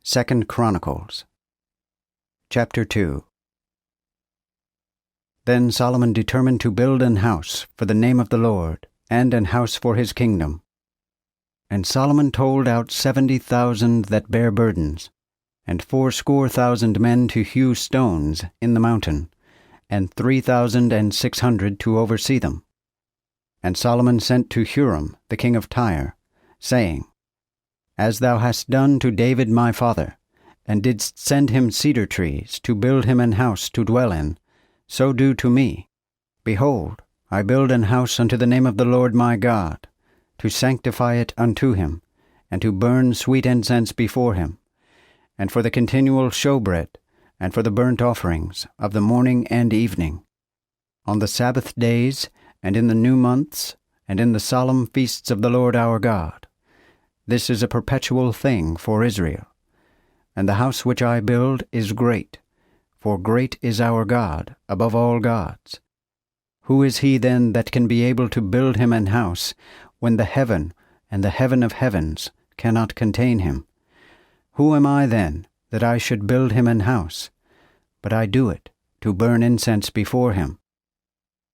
2 Chronicles chapter 2. Then Solomon determined to build an house for the name of the Lord, and an house for his kingdom. And Solomon told out 70,000 that bare burdens, and 80,000 men to hew stones in the mountain, and 3,600 to oversee them. And Solomon sent to Huram the king of Tyre, saying, As thou hast done to David my father, and didst send him cedar trees to build him an house to dwell in, so do to me. Behold, I build an house unto the name of the Lord my God, to sanctify it unto him, and to burn sweet incense before him, and for the continual showbread, and for the burnt offerings of the morning and evening, on the Sabbath days, and in the new months, and in the solemn feasts of the Lord our God. This is a perpetual thing for Israel. And the house which I build is great, for great is our God above all gods. Who is he then that can be able to build him an house, when the heaven and the heaven of heavens cannot contain him? Who am I then, that I should build him an house? But I do it, to burn incense before him.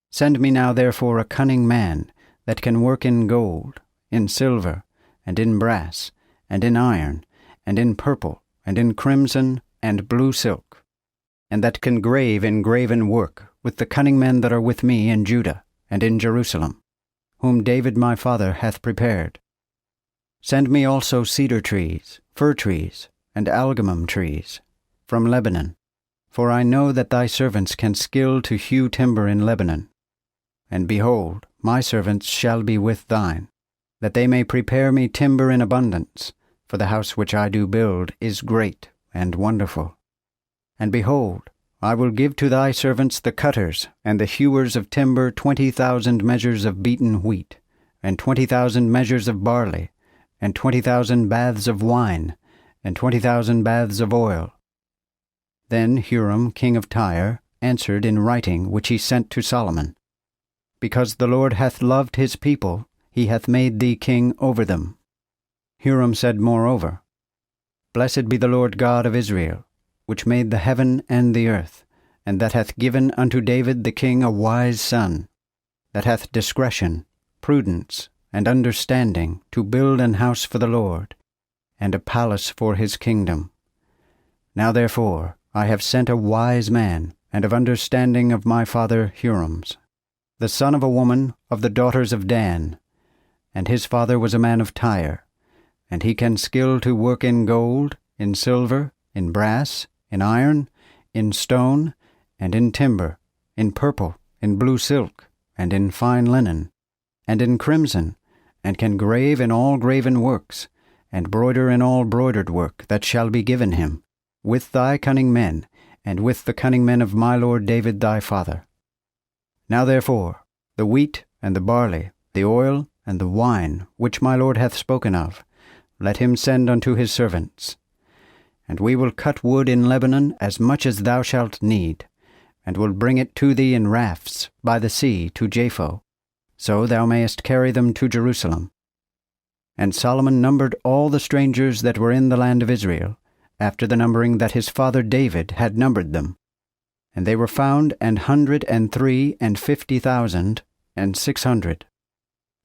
Send me now therefore a cunning man, that can work in gold, in silver, and in brass, and in iron, and in purple, and in crimson, and blue silk, and that can grave in graven work with the cunning men that are with me in Judah and in Jerusalem, whom David my father hath prepared. Send me also cedar trees, fir trees, and algamum trees, from Lebanon, for I know that thy servants can skill to hew timber in Lebanon. And behold, my servants shall be with thine, that they may prepare me timber in abundance, for the house which I do build is great and wonderful. And behold, I will give to thy servants the cutters and the hewers of timber 20,000 measures of beaten wheat, and 20,000 measures of barley, and 20,000 baths of wine, and 20,000 baths of oil. Then Huram king of Tyre answered in writing which he sent to Solomon, Because the Lord hath loved his people, he hath made thee king over them. Huram said moreover, Blessed be the Lord God of Israel, which made the heaven and the earth, and that hath given unto David the king a wise son, that hath discretion, prudence, and understanding to build an house for the Lord, and a palace for his kingdom. Now therefore I have sent a wise man, and of understanding of my father Huram's, the son of a woman of the daughters of Dan, and his father was a man of Tyre, and he can skill to work in gold, in silver, in brass, in iron, in stone, and in timber, in purple, in blue silk, and in fine linen, and in crimson, and can grave in all graven works, and broider in all broidered work that shall be given him, with thy cunning men, and with the cunning men of my lord David thy father. Now therefore, the wheat and the barley, the oil and the wine, which my lord hath spoken of, let him send unto his servants. And we will cut wood in Lebanon as much as thou shalt need, and will bring it to thee in rafts by the sea to Japho, so thou mayest carry them to Jerusalem. And Solomon numbered all the strangers that were in the land of Israel, after the numbering that his father David had numbered them. And they were found 153,050,600.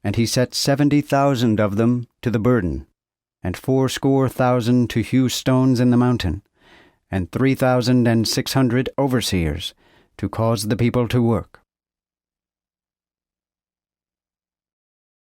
And he set 70,000 of them to the burden, and 80,000 to hew stones in the mountain, and 3,600 overseers, to cause the people to work.